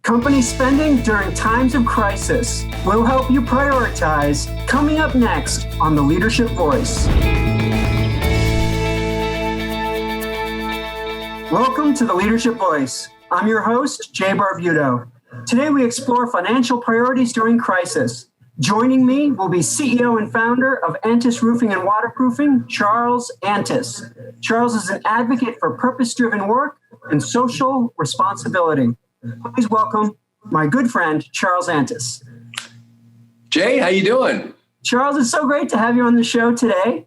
company spending during times of crisis. We'll help you prioritize. Coming up next on The Leadership Voice. Welcome to The Leadership Voice. I'm your host, Jay Barbuto. Today we explore financial priorities during crisis. Joining me will be CEO and founder of Antis Roofing and Waterproofing, Charles Antis. Charles is an advocate for purpose-driven work and social responsibility. Please welcome my good friend, Charles Antis. Jay, how you doing? Charles, it's so great to have you on the show today.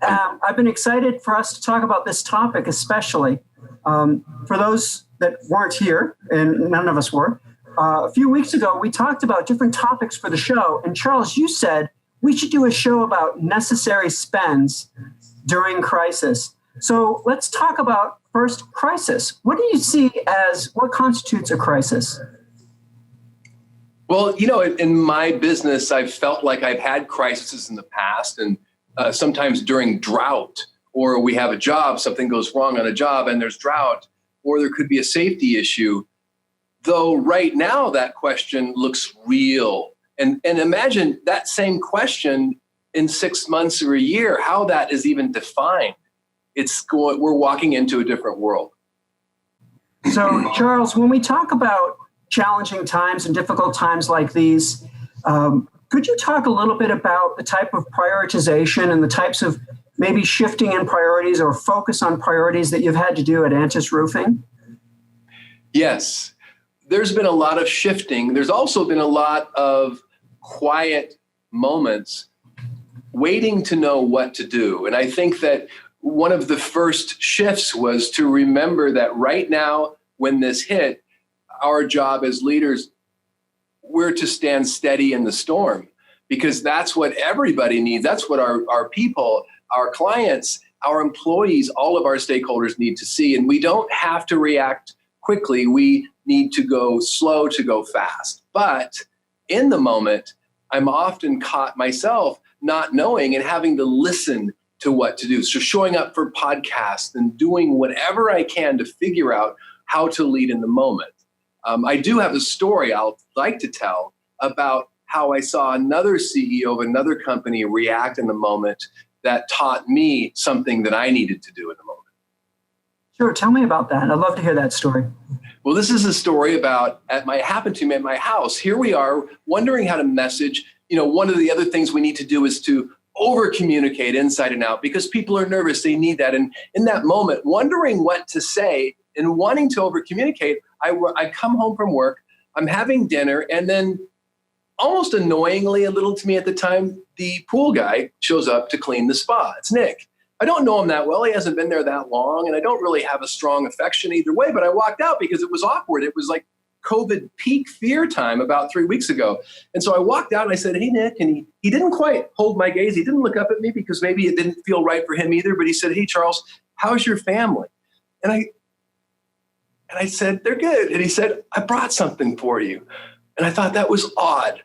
I've been excited for us to talk about this topic, especially for those that weren't here, and none of us were. A few weeks ago, we talked about different topics for the show. And Charles, you said we should do a show about necessary spends during crisis. So let's talk about first crisis. What do you see as what constitutes a crisis? Well, in my business, I've felt like I've had crises in the past, and sometimes during drought, or we have a job, something goes wrong on a job and there's drought, or there could be a safety issue. Though right now that question looks real. And imagine that same question in 6 months or a year, how that is even defined. We're walking into a different world. So Charles, when we talk about challenging times and difficult times like these, could you talk a little bit about the type of prioritization and the types of maybe shifting in priorities or focus on priorities that you've had to do at Antis Roofing? Yes. There's been a lot of shifting. There's also been a lot of quiet moments waiting to know what to do. And I think that one of the first shifts was to remember that right now, when this hit, our job as leaders, we're to stand steady in the storm, because that's what everybody needs. That's what our people, our clients, our employees, all of our stakeholders need to see. And we don't have to react quickly. We need to go slow to go fast. But in the moment, I'm often caught myself not knowing and having to listen to what to do. So showing up for podcasts and doing whatever I can to figure out how to lead in the moment. I do have a story I'll like to tell about how I saw another CEO of another company react in the moment that taught me something that I needed to do in the moment. Sure, tell me about that. I'd love to hear that story. Well, this is a story about happened to me at my house. Here we are wondering how to message. One of the other things we need to do is to over communicate inside and out, because people are nervous. They need that. And in that moment, wondering what to say and wanting to over communicate, I come home from work, I'm having dinner, and then almost annoyingly, a little to me at the time, the pool guy shows up to clean the spa. It's Nick. I don't know him that well. He hasn't been there that long, and I don't really have a strong affection either way, but I walked out because it was awkward. It was like COVID peak fear time about 3 weeks ago. And so I walked out and I said, "Hey, Nick," and he didn't quite hold my gaze. He didn't look up at me because maybe it didn't feel right for him either, but he said, "Hey, Charles, how's your family?" And I said, "They're good." And he said, "I brought something for you." And I thought that was odd.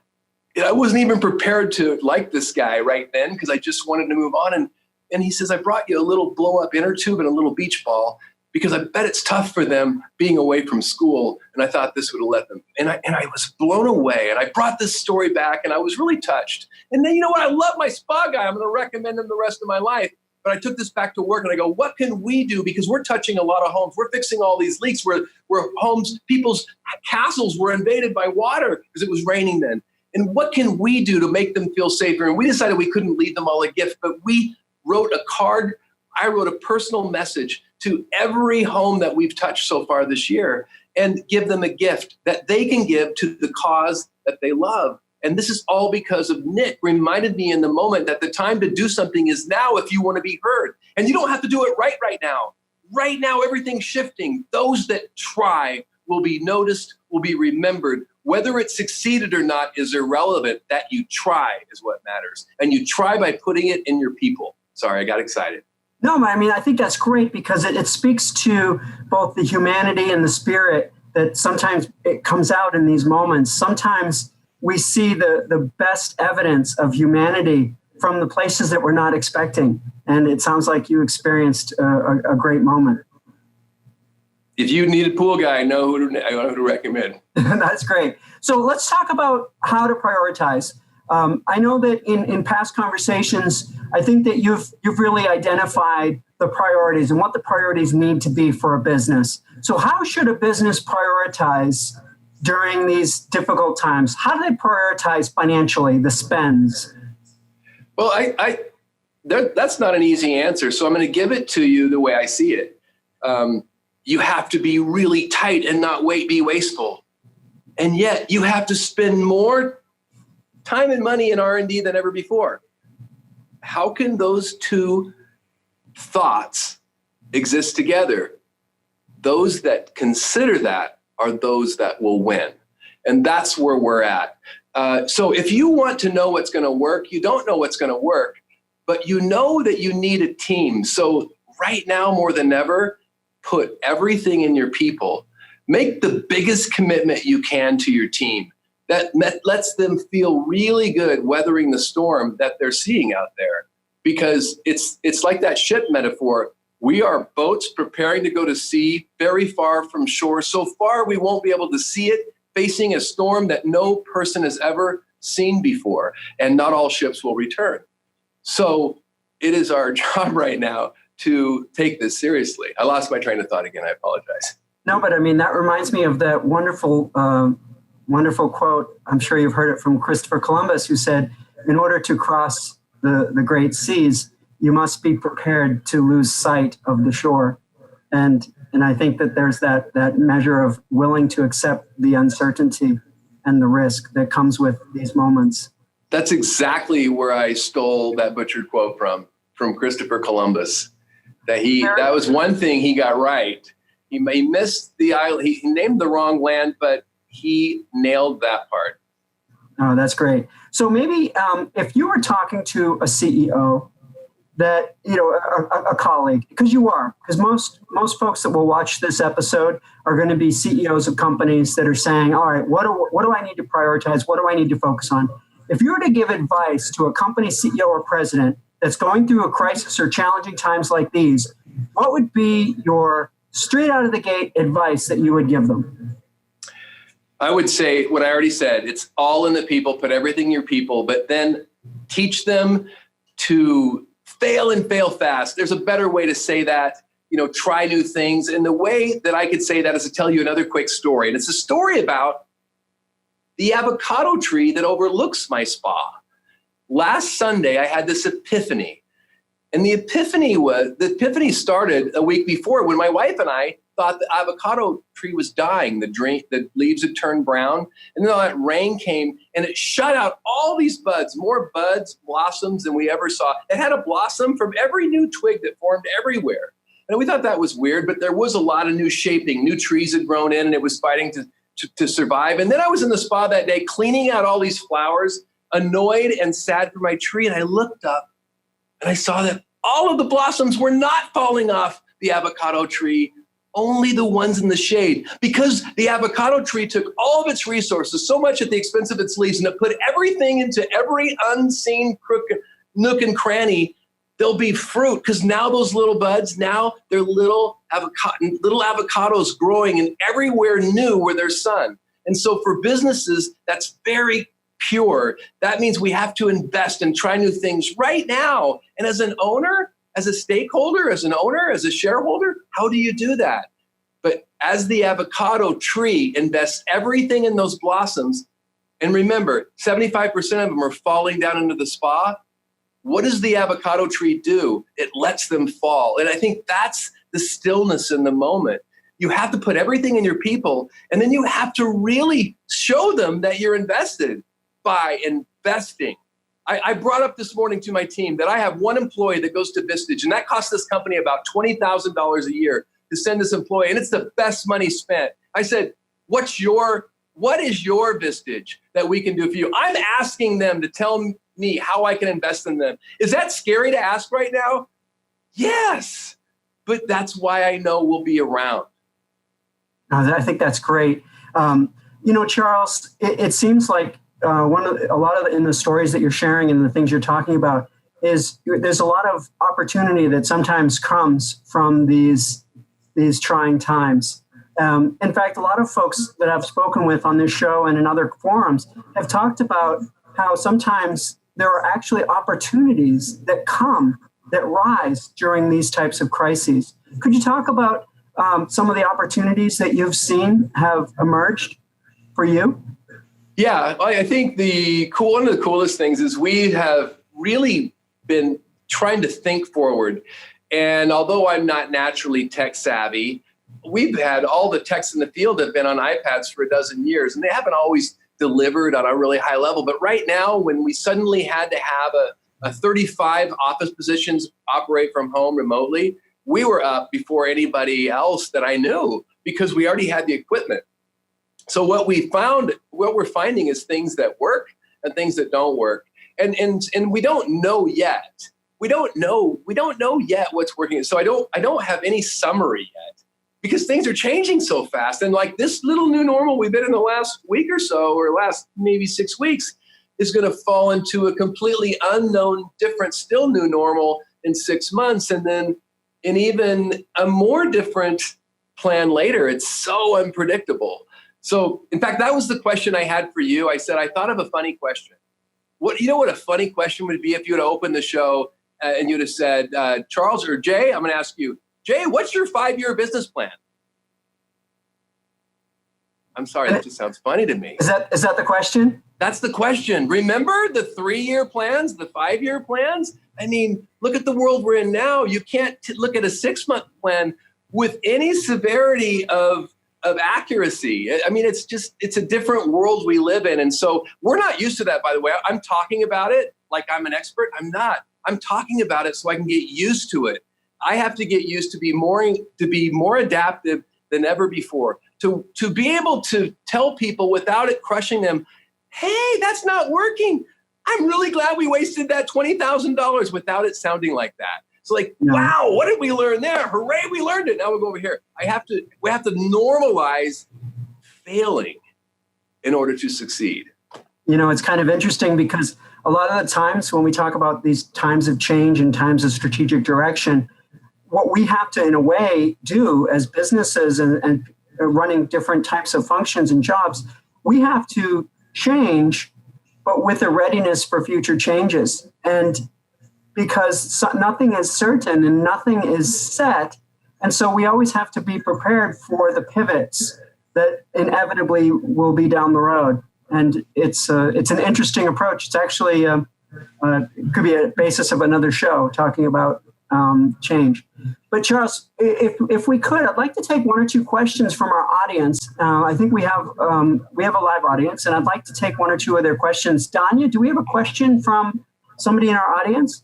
And I wasn't even prepared to like this guy right then because I just wanted to move on. And he says, "I brought you a little blow-up inner tube and a little beach ball because I bet it's tough for them being away from school. And I thought this would have let them." And I was blown away. And I brought this story back and I was really touched. And then, you know what? I love my spa guy. I'm going to recommend him the rest of my life. But I took this back to work and I go, what can we do? Because we're touching a lot of homes. We're fixing all these leaks where homes, people's castles were invaded by water because it was raining then. And what can we do to make them feel safer? And we decided we couldn't leave them all a gift, but we wrote a card. I wrote a personal message to every home that we've touched so far this year and give them a gift that they can give to the cause that they love. And this is all because of Nick reminded me in the moment that the time to do something is now if you want to be heard. And you don't have to do it right now. Right now, everything's shifting. Those that try will be noticed, will be remembered. Whether it succeeded or not is irrelevant. That you try is what matters. And you try by putting it in your people. Sorry, I got excited. No, I mean, I think that's great because it speaks to both the humanity and the spirit that sometimes it comes out in these moments. Sometimes we see the best evidence of humanity from the places that we're not expecting. And it sounds like you experienced a great moment. if you need a pool guy, I know who to recommend. That's great. So let's talk about how to prioritize. I know that in past conversations, I think that you've really identified the priorities and what the priorities need to be for a business. So how should a business prioritize during these difficult times? How do they prioritize financially, the spends? Well, that's not an easy answer. So I'm going to give it to you the way I see it. You have to be really tight and not be wasteful. And yet you have to spend more time and money in R&D than ever before. How can those two thoughts exist together? Those that consider that are those that will win. And that's where we're at. So if you want to know what's going to work, you don't know what's going to work, but you know that you need a team. So right now, more than ever, put everything in your people. Make the biggest commitment you can to your team. That lets them feel really good weathering the storm that they're seeing out there. Because it's like that ship metaphor. We are boats preparing to go to sea, very far from shore. So far, we won't be able to see it, facing a storm that no person has ever seen before. And not all ships will return. So it is our job right now to take this seriously. I lost my train of thought again. I apologize. No, but I mean, that reminds me of that wonderful quote. I'm sure you've heard it from Christopher Columbus, who said, in order to cross the great seas, you must be prepared to lose sight of the shore. And I think that there's that measure of willing to accept the uncertainty and the risk that comes with these moments. That's exactly where I stole that butchered quote from Christopher Columbus. That was one thing he got right. He missed the island. He named the wrong land, but he nailed that part. Oh, that's great. So maybe if you were talking to a CEO that, a colleague, because most folks that will watch this episode are going to be CEOs of companies that are saying, all right, what do I need to prioritize? What do I need to focus on? If you were to give advice to a company CEO or president that's going through a crisis or challenging times like these, what would be your straight out of the gate advice that you would give them? I would say what I already said. It's all in the people. Put everything in your people, but then teach them to fail and fail fast. There's a better way to say that. Try new things. And the way that I could say that is to tell you another quick story. And it's a story about the avocado tree that overlooks my spa. Last Sunday, I had this epiphany. And the epiphany started a week before when my wife and I thought the avocado tree was dying. The leaves had turned brown. And then all that rain came and it shut out all these buds, more buds, blossoms than we ever saw. It had a blossom from every new twig that formed everywhere. And we thought that was weird, but there was a lot of new shaping. New trees had grown in and it was fighting to survive. And then I was in the spa that day cleaning out all these flowers, annoyed and sad for my tree. And I looked up and I saw that all of the blossoms were not falling off the avocado tree, only the ones in the shade, because the avocado tree took all of its resources, so much at the expense of its leaves, and it put everything into every unseen nook and cranny. There'll be fruit, because now those little buds, now they're little avocados growing and everywhere new where there's sun. And so for businesses, that's very pure. That means we have to invest and try new things right now. And as an owner, as a stakeholder, as an owner, as a shareholder, how do you do that? But as the avocado tree invests everything in those blossoms, and remember, 75% of them are falling down into the spa. What does the avocado tree do? It lets them fall. And I think that's the stillness in the moment. You have to put everything in your people, and then you have to really show them that you're invested by investing. I brought up this morning to my team that I have one employee that goes to Vistage, and that costs this company about $20,000 a year to send this employee, and it's the best money spent. I said, what is your Vistage that we can do for you? I'm asking them to tell me how I can invest in them. Is that scary to ask right now? Yes, but that's why I know we'll be around. I think that's great. Charles, it seems like a lot of in the stories that you're sharing and the things you're talking about is there's a lot of opportunity that sometimes comes from these trying times. In fact, a lot of folks that I've spoken with on this show and in other forums have talked about how sometimes there are actually opportunities that rise during these types of crises. Could you talk about some of the opportunities that you've seen have emerged for you? Yeah, I think one of the coolest things is we have really been trying to think forward. And although I'm not naturally tech savvy, we've had all the techs in the field have been on iPads for a dozen years, and they haven't always delivered on a really high level. But right now, when we suddenly had to have a 35 office positions operate from home remotely, we were up before anybody else that I knew because we already had the equipment. So what we're finding is things that work and things that don't work. And we don't know yet. We don't know yet what's working. So I don't have any summary yet because things are changing so fast. And like this little new normal we've been in the last week or so, or last maybe 6 weeks, is going to fall into a completely unknown, different, still new normal in 6 months. And then in even a more different plan later. It's so unpredictable. So in fact, that was the question I had for you. I said, I thought of a funny question. What a funny question would be if you would have opened the show and you'd have said, Charles or Jay, I'm going to ask you, Jay, what's your 5-year business plan? I'm sorry, that just sounds funny to me. Is that the question? That's the question. Remember the 3-year plans, the 5-year plans? I mean, look at the world we're in now. You can't look at a 6-month plan with any severity of accuracy. I mean, it's a different world we live in. And so we're not used to that, by the way. I'm talking about it like I'm an expert. I'm not. I'm talking about it so I can get used to it. I have to get used to be more adaptive than ever before, to be able to tell people without it crushing them, hey, that's not working. I'm really glad we wasted that $20,000 without it sounding like that. It's like, wow, what did we learn there? Hooray, we learned it. Now we'll go over here. We have to normalize failing in order to succeed. You know, it's kind of interesting because a lot of the times when we talk about these times of change and times of strategic direction, what we have to, in a way, do as businesses and running different types of functions and jobs, we have to change, but with a readiness for future changes. And because nothing is certain and nothing is set. And so we always have to be prepared for the pivots that inevitably will be down the road. And it's an interesting approach. It's actually it could be a basis of another show talking about change. But Charles, if we could, I'd like to take 1 or 2 questions from our audience. I think we have a live audience, and I'd like to take 1 or 2 of their questions. Danya, do we have a question from somebody in our audience?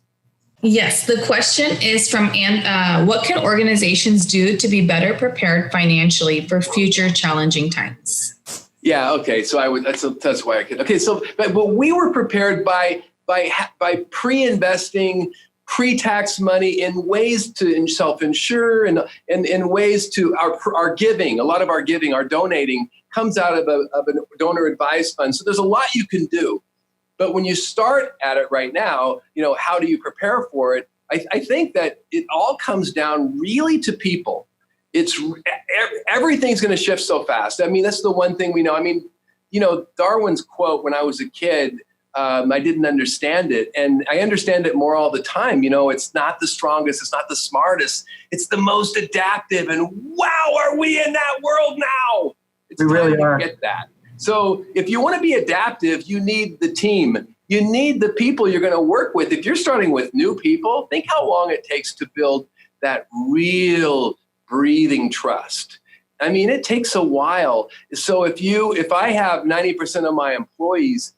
Yes, the question is from Ann. What can organizations do to be better prepared financially for future challenging times? Yeah, okay. So that's why I could. Okay, so but we were prepared by pre-investing pre-tax money in ways to self-insure and in ways to our giving. A lot of our giving, our donating, comes out of a donor advised fund. So there's a lot you can do. But when you start at it right now, how do you prepare for it? I think that it all comes down really to people. Everything's going to shift so fast. I mean, that's the one thing we know. I mean, Darwin's quote when I was a kid, I didn't understand it. And I understand it more all the time. It's not the strongest, it's not the smartest, it's the most adaptive. And wow, are we in that world now? It's we really are. Get that. So if you want to be adaptive, you need the team. You need the people you're going to work with. If you're starting with new people, think how long it takes to build that real breathing trust. I mean, it takes a while. So if I have 90% of my employees,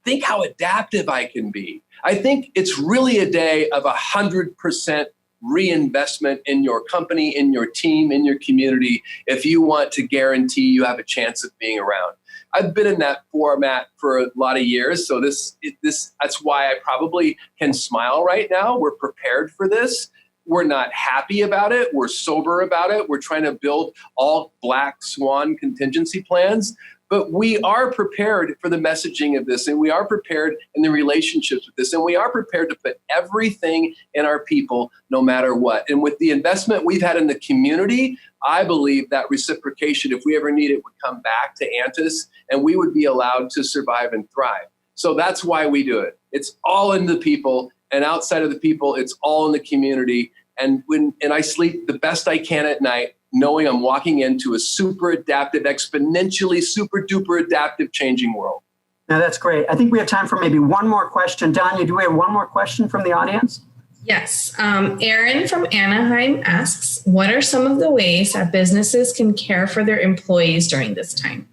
think how adaptive I can be. I think it's really a day of 100% reinvestment in your company, in your team, in your community, if you want to guarantee you have a chance of being around. I've been in that format for a lot of years, so that's why I probably can smile right now. We're prepared for this. We're not happy about it. We're sober about it. We're trying to build all black swan contingency plans. But we are prepared for the messaging of this, and we are prepared in the relationships with this, and we are prepared to put everything in our people no matter what. And with the investment we've had in the community, I believe that reciprocation, if we ever need it, would come back to Antis, and we would be allowed to survive and thrive. So that's why we do it. It's all in the people, and outside of the people, it's all in the community. And I sleep the best I can at night, knowing I'm walking into a super adaptive, exponentially super duper adaptive changing world. Now that's great. I think we have time for maybe one more question. Danya, do we have one more question from the audience? Yes. Aaron from Anaheim asks, what are some of the ways that businesses can care for their employees during this time?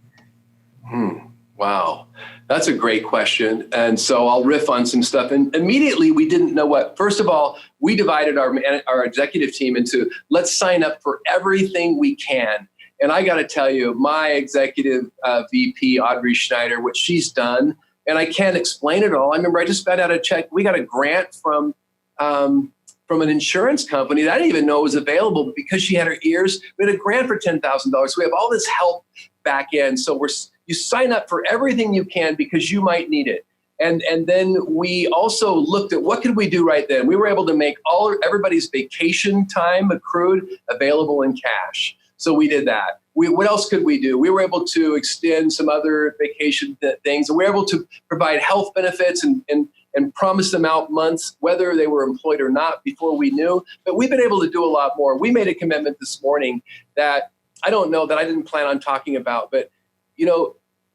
Wow. That's a great question. And so I'll riff on some stuff. And immediately we didn't know what. First of all, we divided our executive team into let's sign up for everything we can. And I got to tell you, my executive VP, Audrey Schneider, what she's done, and I can't explain it all. I remember I just found out a check. We got a grant from an insurance company that I didn't even know was available, but because she had her ears. We had a grant for $10,000. We have all this help back in. So you sign up for everything you can because you might need it. And then we also looked at what could we do right then. We were able to make everybody's vacation time accrued available in cash. So we did that. What else could we do? We were able to extend some other vacation things, and we were able to provide health benefits and promise them out months, whether they were employed or not, before we knew. But we've been able to do a lot more. We made a commitment this morning that I don't know that I didn't plan on talking about, but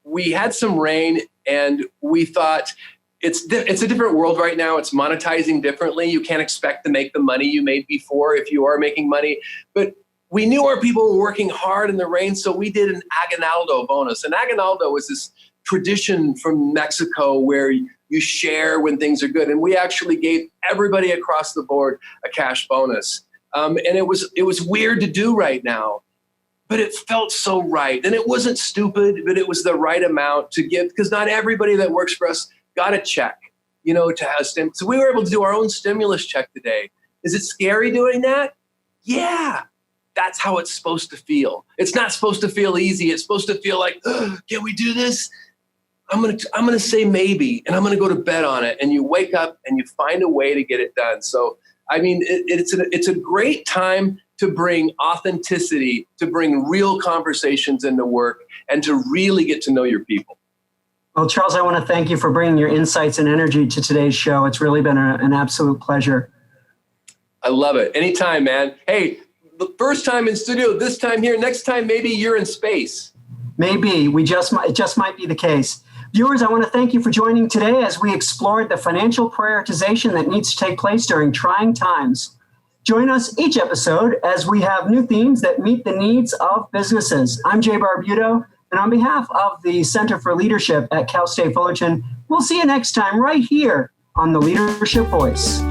we had some rain and we thought it's a different world right now. It's monetizing differently. You can't expect to make the money you made before if you are making money. But we knew our people were working hard in the rain, so we did an aguinaldo bonus. And aguinaldo was this tradition from Mexico where you share when things are good. And we actually gave everybody across the board a cash bonus. And it was weird to do right now. But it felt so right. And it wasn't stupid, but it was the right amount to give, because not everybody that works for us got a check, to have stim. So we were able to do our own stimulus check today. Is it scary doing that? Yeah, that's how it's supposed to feel. It's not supposed to feel easy. It's supposed to feel like, can we do this? I'm gonna say maybe, and I'm gonna go to bed on it. And you wake up and you find a way to get it done. So, I mean, it's a great time to bring authenticity, to bring real conversations into work, and to really get to know your people. Well, Charles, I want to thank you for bringing your insights and energy to today's show. It's really been an absolute pleasure. I love it. Anytime, man. Hey, the first time in studio, this time here, next time maybe you're in space. Maybe. It just might be the case. Viewers, I want to thank you for joining today as we explored the financial prioritization that needs to take place during trying times. Join us each episode as we have new themes that meet the needs of businesses. I'm Jay Barbuto, and on behalf of the Center for Leadership at Cal State Fullerton, we'll see you next time right here on the Leadership Voice.